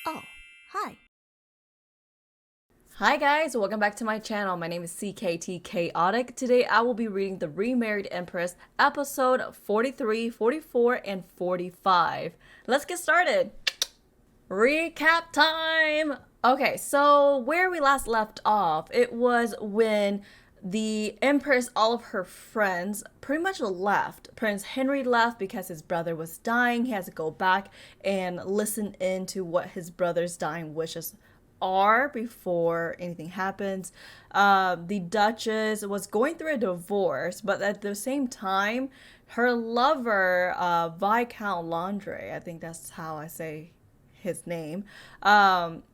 Oh, hi. Hi guys, welcome back to my channel. My name is CKTCHAOTIC. Today I will be reading the Remarried Empress episode 43, 44, and 45. Let's get started. Recap time! Okay, so where we last left off, it was when the Empress, all of her friends, pretty much left. Prince Henry left because his brother was dying. He has to go back and listen in to what his brother's dying wishes are before anything happens. The Duchess was going through a divorce, but at the same time, her lover, Viscount Landry, I think that's how I say his name.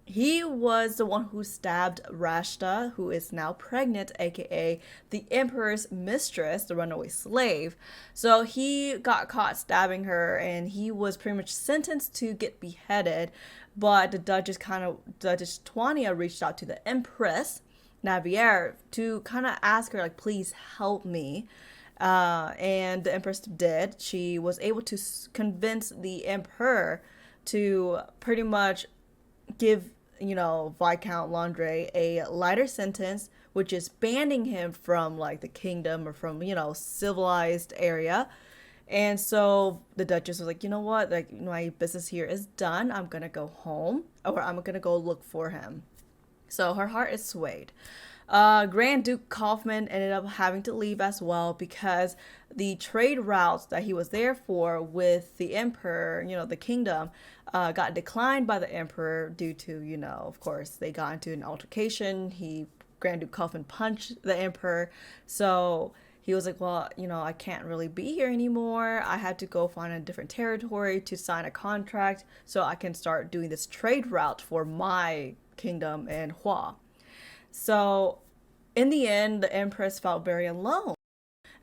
He was the one who stabbed Rashta, who is now pregnant, aka the Emperor's mistress, the runaway slave. So he got caught stabbing her, and he was pretty much sentenced to get beheaded. But the Duchess Twania reached out to the Empress Navier to kind of ask her, like, please help me. And the Empress did. She was able to convince the Emperor to pretty much give, Viscount Landry a lighter sentence, which is banning him from like the kingdom or from, civilized area. And so the Duchess was like, you know what, like my business here is done. I'm gonna go home, or I'm gonna go look for him. So her heart is swayed. Grand Duke Kaufman ended up having to leave as well because the trade routes that he was there for with the emperor, the kingdom, got declined by the emperor due to, of course, they got into an altercation. Grand Duke Kaufman punched the emperor. So he was like, well, I can't really be here anymore. I had to go find a different territory to sign a contract so I can start doing this trade route for my kingdom in Hua. So, in the end, the Empress felt very alone.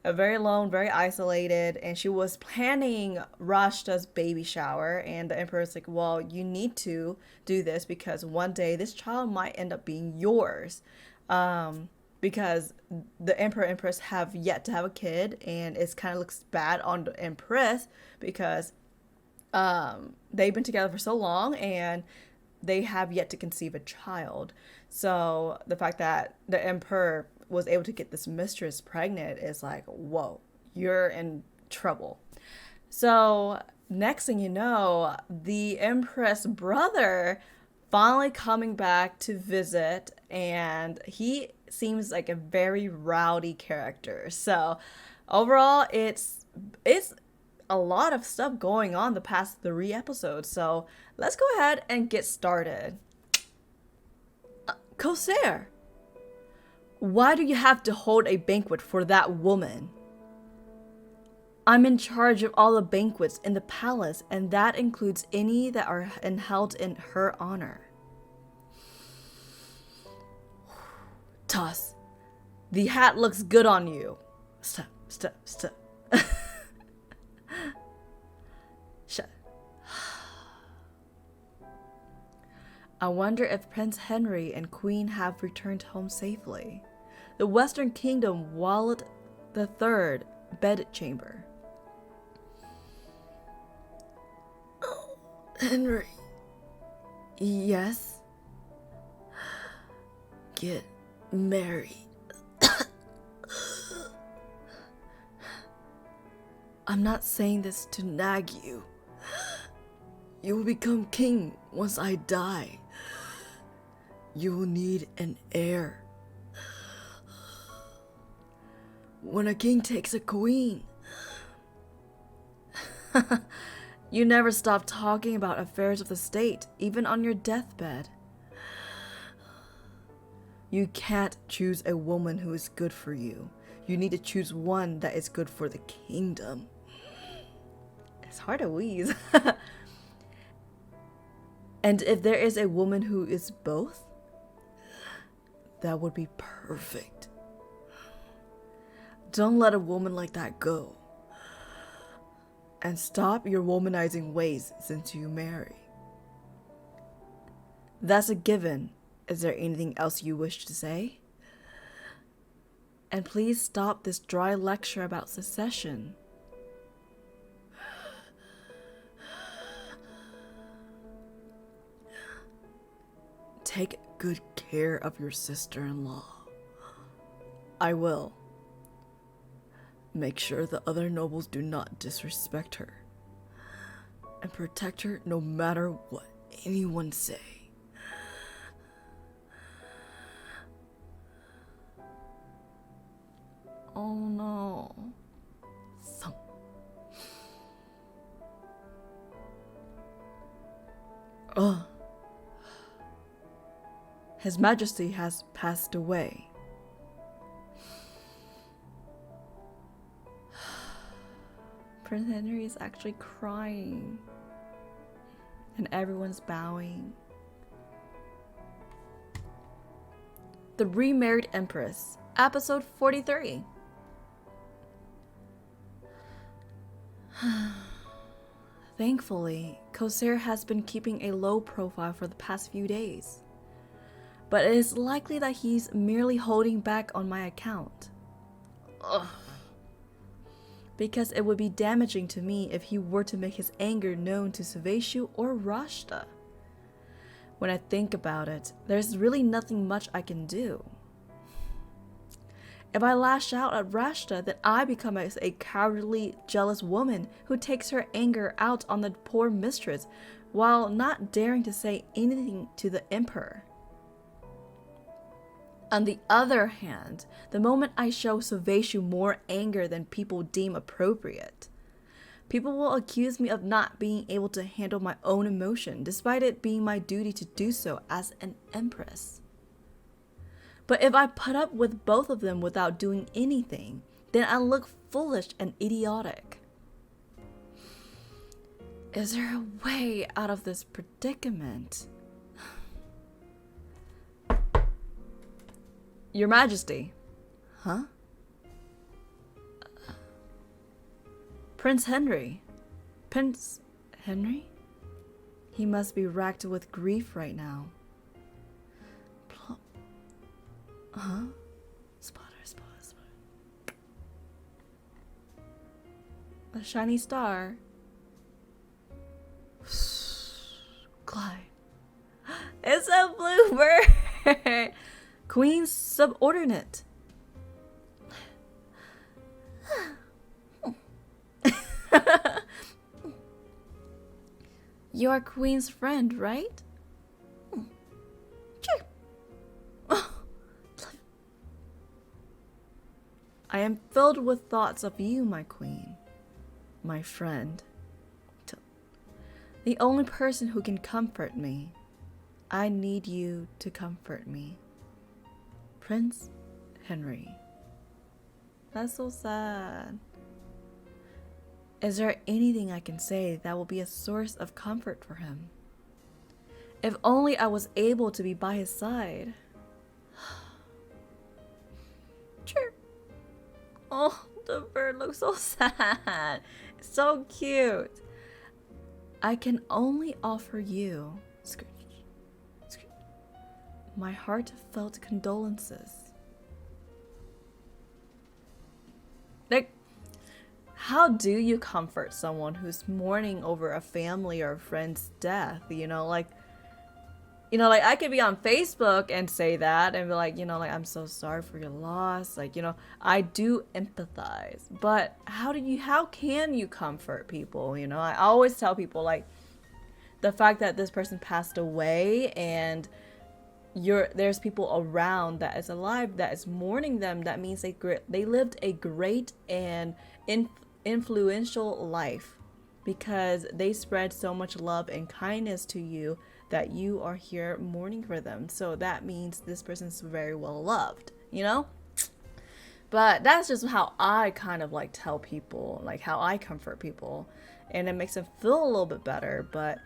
Very alone, very isolated, and she was planning Rashta's baby shower. And the Emperor's like, well, you need to do this because one day this child might end up being yours. Because the Empress have yet to have a kid, and it kind of looks bad on the Empress because they've been together for so long and they have yet to conceive a child. So the fact that the emperor was able to get this mistress pregnant is like, whoa, you're in trouble. So next thing you know, the empress brother finally coming back to visit, and he seems like a very rowdy character. So overall, it's a lot of stuff going on the past 3 episodes. So let's go ahead and get started. Corsair, why do you have to hold a banquet for that woman? I'm in charge of all the banquets in the palace, and that includes any that are held in her honor. Toss, the hat looks good on you. Stop. Shut. I wonder if Prince Henry and Queen have returned home safely. The Western Kingdom walled the third bedchamber. Oh, Henry. Yes? Get married. I'm not saying this to nag you. You will become king once I die. You will need an heir. When a king takes a queen. You never stop talking about affairs of the state, even on your deathbed. You can't choose a woman who is good for you. You need to choose one that is good for the kingdom. It's hard to wheeze. And if there is a woman who is both, that would be perfect. Don't let a woman like that go. And stop your womanizing ways since you marry. That's a given. Is there anything else you wish to say? And please stop this dry lecture about secession. take good care of your sister-in-law. I will. Make sure the other nobles do not disrespect her. And protect her no matter what anyone say. Oh no. Ugh. His Majesty has passed away. Prince Henry is actually crying. And everyone's bowing. The Remarried Empress, episode 43. Thankfully, Corsair has been keeping a low profile for the past few days. But it is likely that he's merely holding back on my account. Ugh. Because it would be damaging to me if he were to make his anger known to Sovieshu or Rashta. When I think about it, there's really nothing much I can do. If I lash out at Rashta, then I become a cowardly, jealous woman who takes her anger out on the poor mistress while not daring to say anything to the emperor. On the other hand, the moment I show Sovieshu more anger than people deem appropriate, people will accuse me of not being able to handle my own emotion, despite it being my duty to do so as an empress. But if I put up with both of them without doing anything, then I look foolish and idiotic. Is there a way out of this predicament? Your Majesty. Huh? Prince Henry. Prince Henry? He must be racked with grief right now. Huh? Spotter. A shiny star. Glide. It's a bluebird! Queen's subordinate. You are Queen's friend, right? Sure. I am filled with thoughts of you, my queen, my friend. The only person who can comfort me. I need you to comfort me. Prince Henry. That's so sad. Is there anything I can say that will be a source of comfort for him? If only I was able to be by his side. Sure. Oh, the bird looks so sad. It's so cute. I can only offer you my heartfelt condolences. Like, how do you comfort someone who's mourning over a family or a friend's death? Like I could be on Facebook and say that and be like, I'm so sorry for your loss. Like, I do empathize, but how can you comfort people? I always tell people, like, the fact that this person passed away and there's people around that is alive that is mourning them, that means they lived a great and influential life because they spread so much love and kindness to you that you are here mourning for them. So that means this person's very well loved, But that's just how I kind of like tell people, like how I comfort people, and it makes them feel a little bit better. But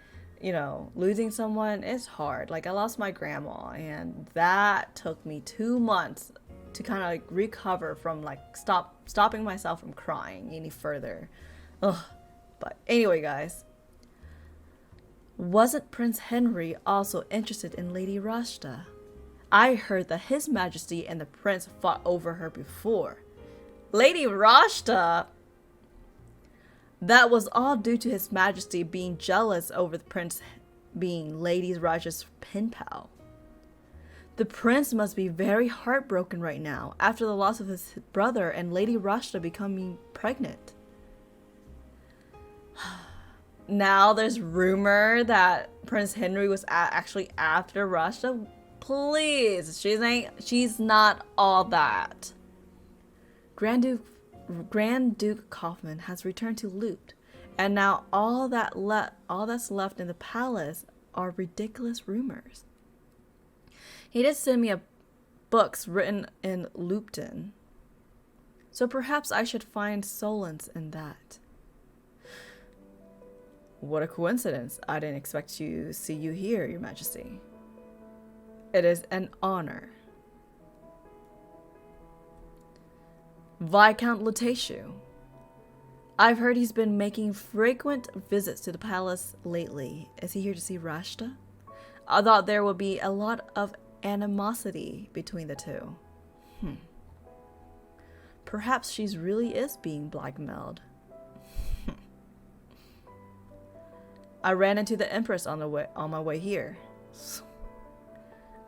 losing someone is hard. Like, I lost my grandma, and that took me 2 months to kind of like recover from like stopping myself from crying any further. Ugh. But anyway, guys, wasn't Prince Henry also interested in Lady Rashta? I heard that His Majesty and the Prince fought over her before. Lady Rashta? That was all due to His Majesty being jealous over the Prince being Lady Rashta's pen pal. The prince must be very heartbroken right now after the loss of his brother and Lady Rashta becoming pregnant. Now there's rumor that Prince Henry was actually after Rashta. Please, she's not all that. Grand Duke Kaufman has returned to Loot, and now all that's left in the palace are ridiculous rumors. He did send me books written in Lupton, so perhaps I should find solace in that. What a coincidence. I didn't expect to see you here, Your Majesty. It is an honor. Viscount Lutetiu. I've heard he's been making frequent visits to the palace lately. Is he here to see Rashta? I thought there would be a lot of animosity between the two. Perhaps she really is being blackmailed. I ran into the Empress on my way here.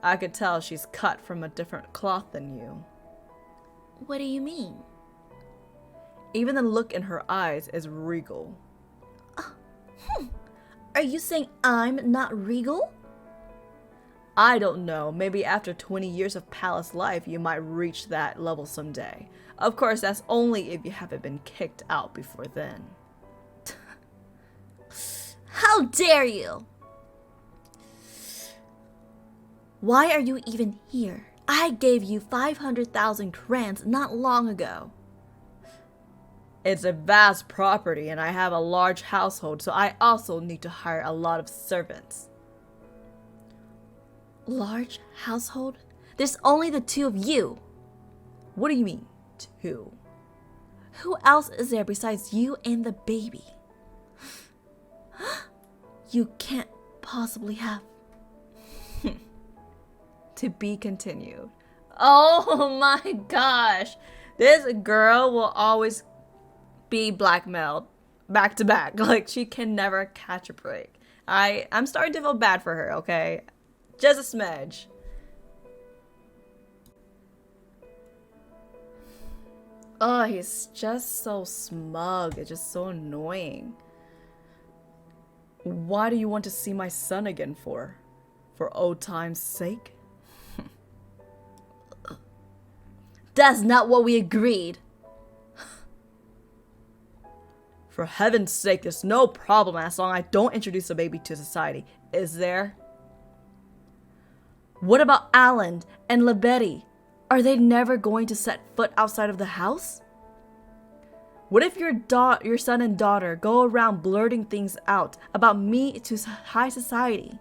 I could tell she's cut from a different cloth than you. What do you mean? Even the look in her eyes is regal. Are you saying I'm not regal? I don't know. Maybe after 20 years of palace life, you might reach that level someday. Of course, that's only if you haven't been kicked out before then. How dare you! Why are you even here? I gave you 500,000 crowns not long ago. It's a vast property and I have a large household, so I also need to hire a lot of servants. Large household? There's only the two of you. What do you mean, two? Who else is there besides you and the baby? You can't possibly have. To be continued. Oh my gosh. This girl will always be blackmailed back to back. Like, she can never catch a break. I'm starting to feel bad for her, okay? Just a smidge. Oh, he's just so smug. It's just so annoying. Why do you want to see my son again for? For old time's sake? That's not what we agreed. For heaven's sake, there's no problem as long as I don't introduce a baby to society. Is there? What about Alan and Libeti? Are they never going to set foot outside of the house? What if your son and daughter go around blurting things out about me to high society?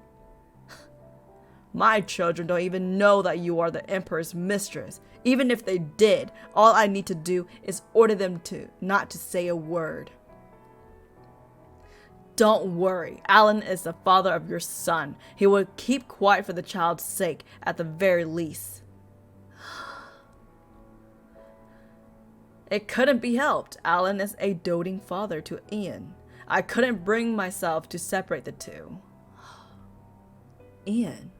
My children don't even know that you are the Emperor's mistress. Even if they did, all I need to do is order them to not to say a word. Don't worry, Alan is the father of your son. He will keep quiet for the child's sake, at the very least. It couldn't be helped. Alan is a doting father to Ian. I couldn't bring myself to separate the two. Ian.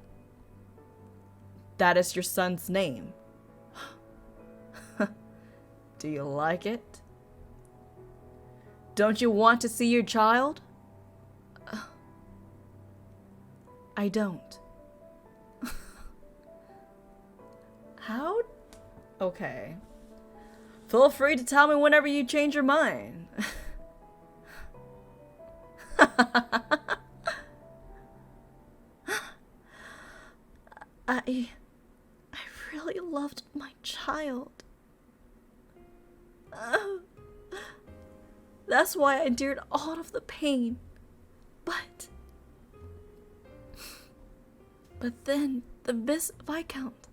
That is your son's name. Do you like it? Don't you want to see your child? I don't. How? Okay. Feel free to tell me whenever you change your mind. I really loved my child. That's why I endured all of the pain. But then the Viscount.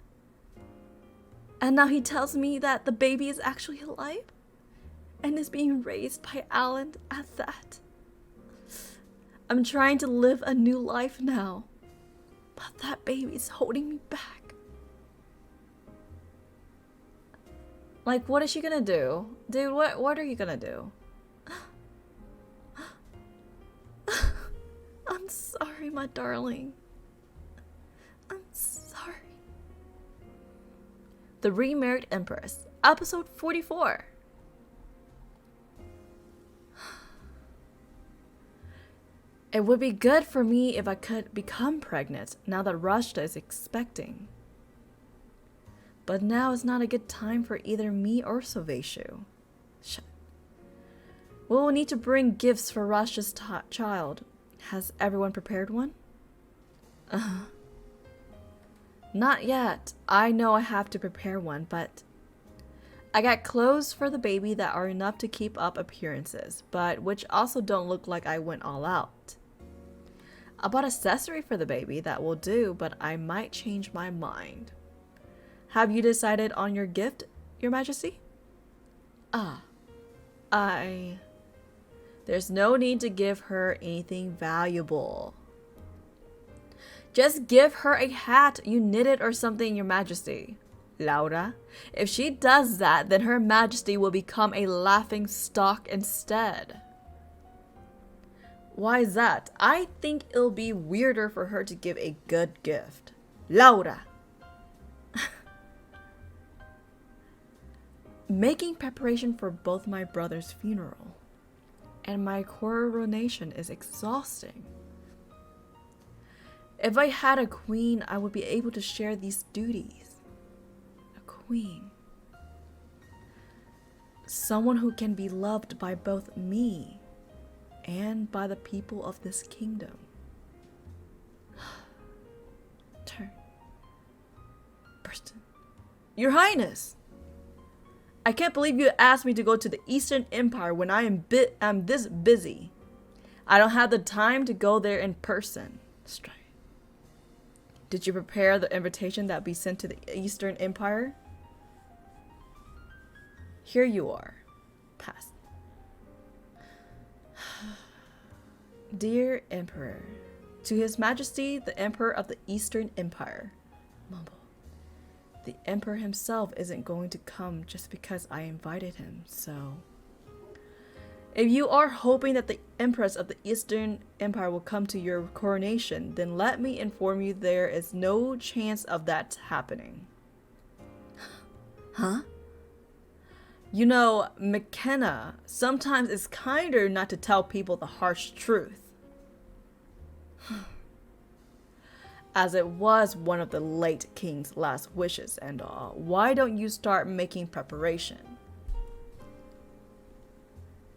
And now he tells me that the baby is actually alive and is being raised by Alan at that. I'm trying to live a new life now, but that baby is holding me back. Like, what is she gonna do? Dude, what are you gonna do? I'm sorry, my darling. I'm sorry. The Remarried Empress, episode 44. It would be good for me if I could become pregnant now that Rashta is expecting. But now is not a good time for either me or Sovieshu. We will need to bring gifts for Rashta's child. Has everyone prepared one? Not yet. I know I have to prepare one, but I got clothes for the baby that are enough to keep up appearances, but which also don't look like I went all out. I bought accessory for the baby that will do, but I might change my mind. Have you decided on your gift, Your Majesty? There's no need to give her anything valuable. Just give her a hat you knitted or something, Your Majesty. Laura, if she does that, then Her Majesty will become a laughing stock instead. Why is that? I think it'll be weirder for her to give a good gift. Laura! Making preparation for both my brother's funeral and my coronation is exhausting. If I had a queen, I would be able to share these duties. A queen. Someone who can be loved by both me and by the people of this kingdom. Turn. Burston. Your Highness! I can't believe you asked me to go to the Eastern Empire when I'm this busy. I don't have the time to go there in person. Straight. Did you prepare the invitation that be sent to the Eastern Empire? Here you are. Pass. Dear Emperor, to His Majesty the Emperor of the Eastern Empire. Mumble. The Emperor himself isn't going to come just because I invited him, so... If you are hoping that the Empress of the Eastern Empire will come to your coronation, then let me inform you there is no chance of that happening. Huh? You know, McKenna, sometimes it's kinder not to tell people the harsh truth. As it was one of the late king's last wishes and all, why don't you start making preparation?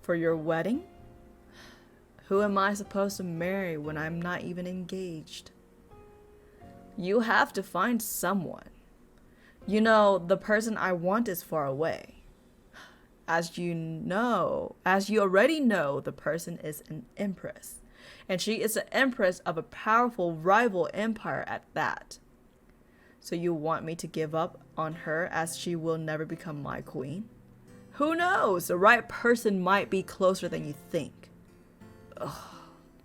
For your wedding? Who am I supposed to marry when I'm not even engaged? You have to find someone. You know, the person I want is far away. As you already know, the person is an empress. And she is the empress of a powerful rival empire at that. So you want me to give up on her as she will never become my queen? Who knows? The right person might be closer than you think. Ugh,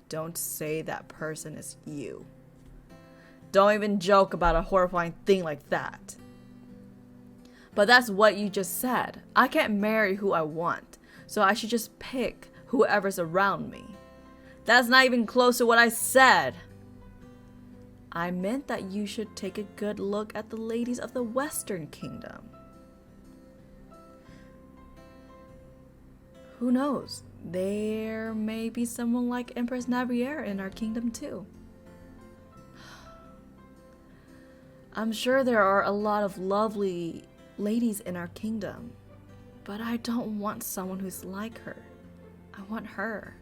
don't say that person is you. Don't even joke about a horrifying thing like that. But that's what you just said. I can't marry who I want, so I should just pick whoever's around me. That's not even close to what I said. I meant that you should take a good look at the ladies of the Western Kingdom. Who knows? There may be someone like Empress Navier in our kingdom too. I'm sure there are a lot of lovely ladies in our kingdom, but I don't want someone who's like her. I want her.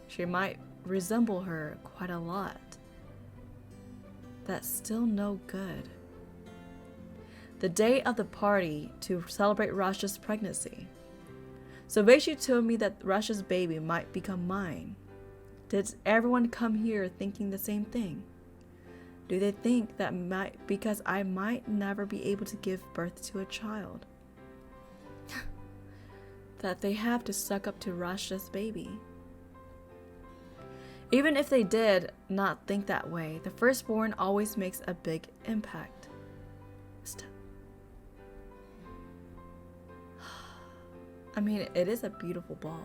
She might resemble her quite a lot. That's still no good. The day of the party to celebrate Rashta's pregnancy. Sovieshu told me that Rashta's baby might become mine. Did everyone come here thinking the same thing? Do they think that because I might never be able to give birth to a child, that they have to suck up to Rashta's baby? Even if they did not think that way, the firstborn always makes a big impact. I mean, it is a beautiful ball.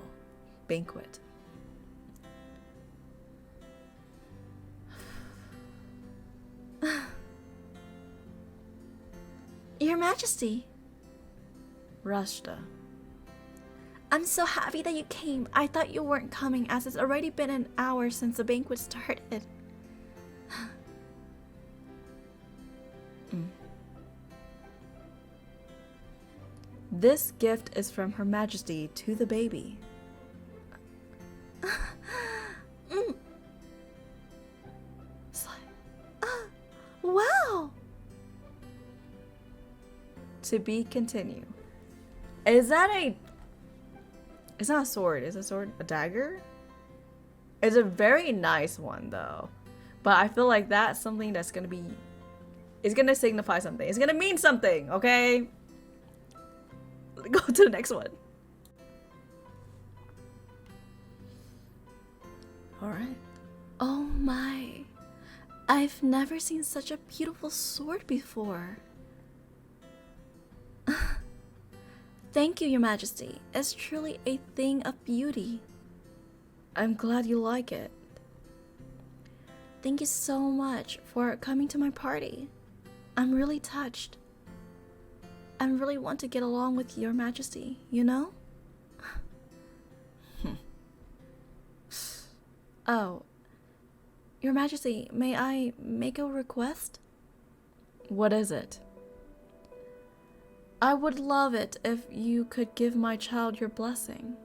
Banquet. Your Majesty. Rashta. I'm so happy that you came. I thought you weren't coming as it's already been an hour since the banquet started. This gift is from Her Majesty to the baby. Wow! To be continued. Is that a... It's not a sword. Is a sword a dagger? It's a very nice one though. But I feel like that's something that's gonna be... It's gonna signify something. It's gonna mean something, okay? Go to the next one. Alright. Oh my. I've never seen such a beautiful sword before. Thank you, Your Majesty. It's truly a thing of beauty. I'm glad you like it. Thank you so much for coming to my party. I'm really touched. I really want to get along with Your Majesty, you know? Oh, Your Majesty, may I make a request? What is it? I would love it if you could give my child your blessing.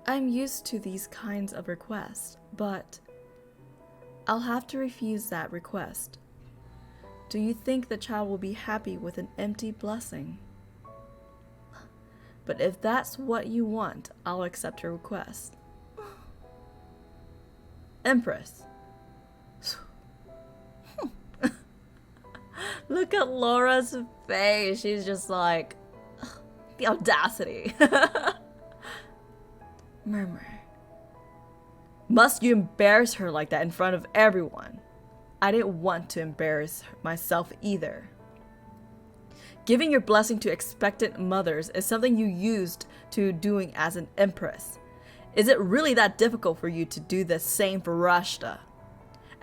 I'm used to these kinds of requests, but I'll have to refuse that request. Do you think the child will be happy with an empty blessing? But if that's what you want, I'll accept your request. Empress. Look at Laura's face. She's just like, the audacity. Murmur. Must you embarrass her like that in front of everyone? I didn't want to embarrass myself either. Giving your blessing to expectant mothers is something you used to doing as an empress. Is it really that difficult for you to do the same for Rashta?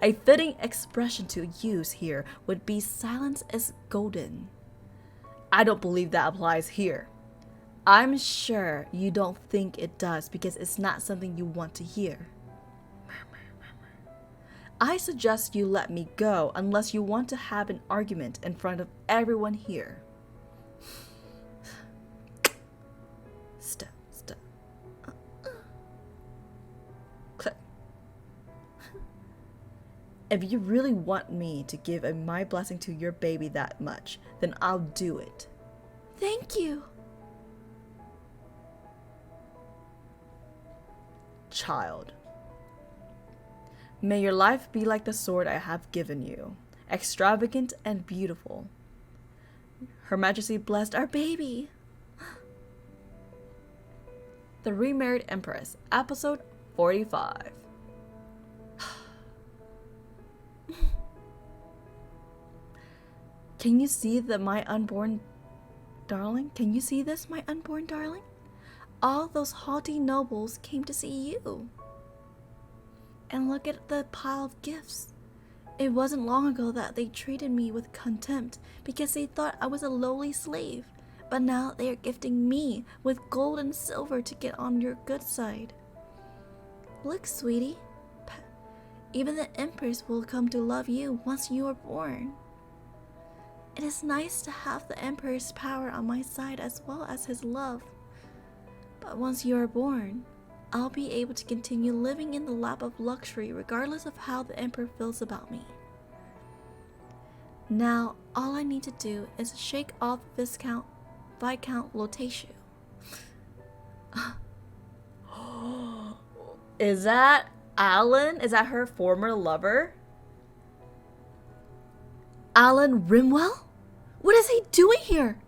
A fitting expression to use here would be silence is golden. I don't believe that applies here. I'm sure you don't think it does because it's not something you want to hear. I suggest you let me go unless you want to have an argument in front of everyone here. Step. Click. If you really want me to give my blessing to your baby that much, then I'll do it. Thank you. Child. May your life be like the sword I have given you, extravagant and beautiful. Her Majesty blessed our baby. The Remarried Empress, episode 45. Can you see my unborn darling? Can you see this, my unborn darling? All those haughty nobles came to see you. And look at the pile of gifts. It wasn't long ago that they treated me with contempt because they thought I was a lowly slave. But now they are gifting me with gold and silver to get on your good side. Look, sweetie. Even the Empress will come to love you once you are born. It is nice to have the Emperor's power on my side as well as his love. But once you are born, I'll be able to continue living in the lap of luxury regardless of how the Emperor feels about me. Now, all I need to do is shake off Viscount Lotashu. Is that Alan? Is that her former lover? Alan Rimwell? What is he doing here?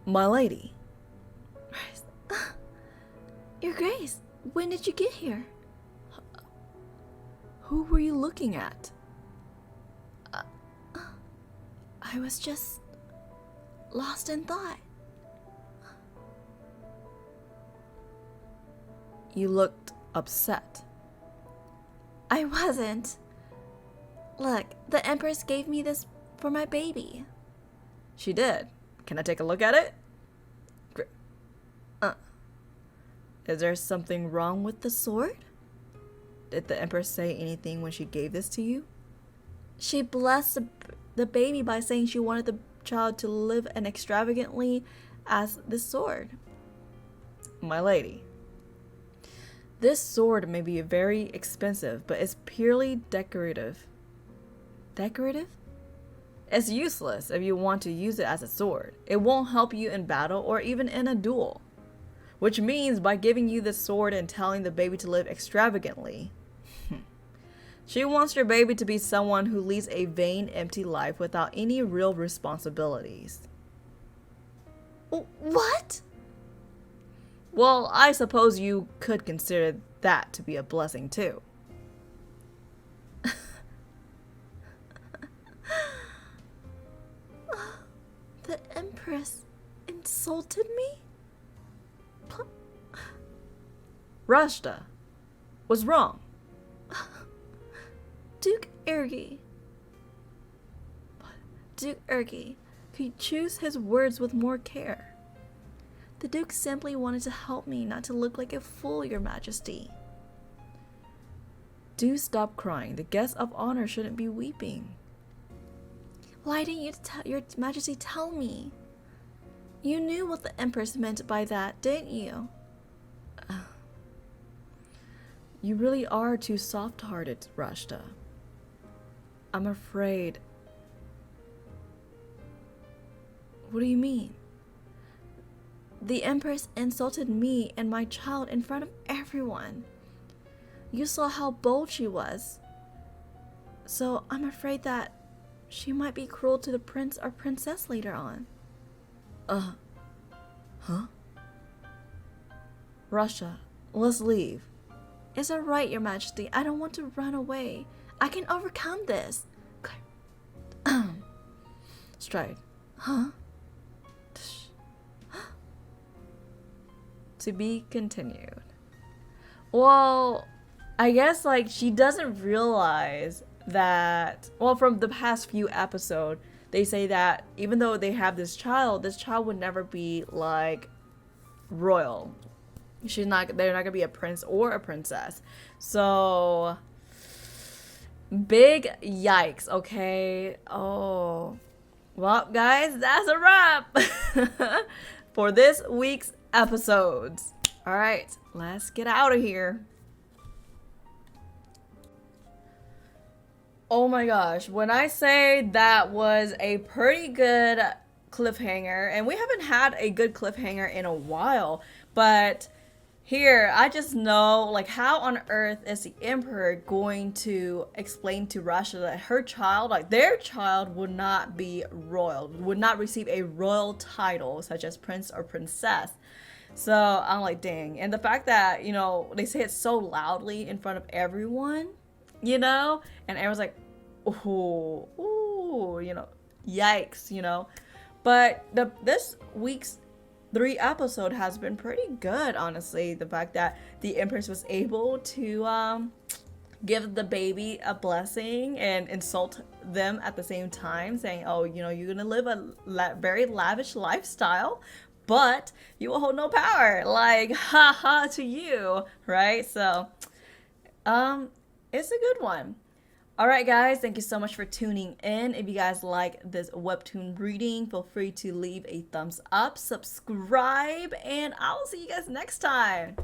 My lady. Your Grace, when did you get here? Who were you looking at? I was just lost in thought. You looked upset. I wasn't. Look, the Empress gave me this for my baby. She did. Can I take a look at it? Is there something wrong with the sword? Did the Empress say anything when she gave this to you? She blessed the baby by saying she wanted the child to live an extravagantly as the sword. My lady, this sword may be very expensive, but it's purely decorative. Decorative? It's useless if you want to use it as a sword. It won't help you in battle or even in a duel. Which means by giving you this sword and telling the baby to live extravagantly, she wants your baby to be someone who leads a vain, empty life without any real responsibilities. What? Well, I suppose you could consider that to be a blessing too. The Empress insulted me? Rashta, what's wrong? Duke Ergi, could you choose his words with more care? The Duke simply wanted to help me not to look like a fool, Your Majesty. Do stop crying. The guest of honor shouldn't be weeping. Why didn't you Your Majesty tell me? You knew what the Empress meant by that, didn't you? You really are too soft-hearted, Rashta. I'm afraid. What do you mean? The Empress insulted me and my child in front of everyone. You saw how bold she was. So I'm afraid that she might be cruel to the prince or princess later on. Huh? Rashta, let's leave. It's alright, Your Majesty. I don't want to run away. I can overcome this. Stride. Huh? To be continued. Well, I guess like she doesn't realize that, well, from the past few episodes, they say that even though they have this child would never be like royal. They're not gonna be a prince or a princess. So big yikes, okay? Oh. Well, guys, that's a wrap for this week's episodes. All right, let's get out of here. Oh my gosh, when I say that was a pretty good cliffhanger, and we haven't had a good cliffhanger in a while, but here, I just know, like, how on earth is the Emperor going to explain to Rashta that her child, like, their child would not be royal, would not receive a royal title, such as prince or princess. So, I'm like, dang. And the fact that, you know, they say it so loudly in front of everyone, you know? And everyone's like, ooh, you know, yikes, you know? But this week's 3 episode has been pretty good, honestly. The fact that the Empress was able to give the baby a blessing and insult them at the same time, saying, oh, you know, you're gonna live a very lavish lifestyle, but you will hold no power, like, haha to you, right? So it's a good one. All right, guys, thank you so much for tuning in. If you guys like this webtoon reading, feel free to leave a thumbs up, subscribe, and I'll see you guys next time.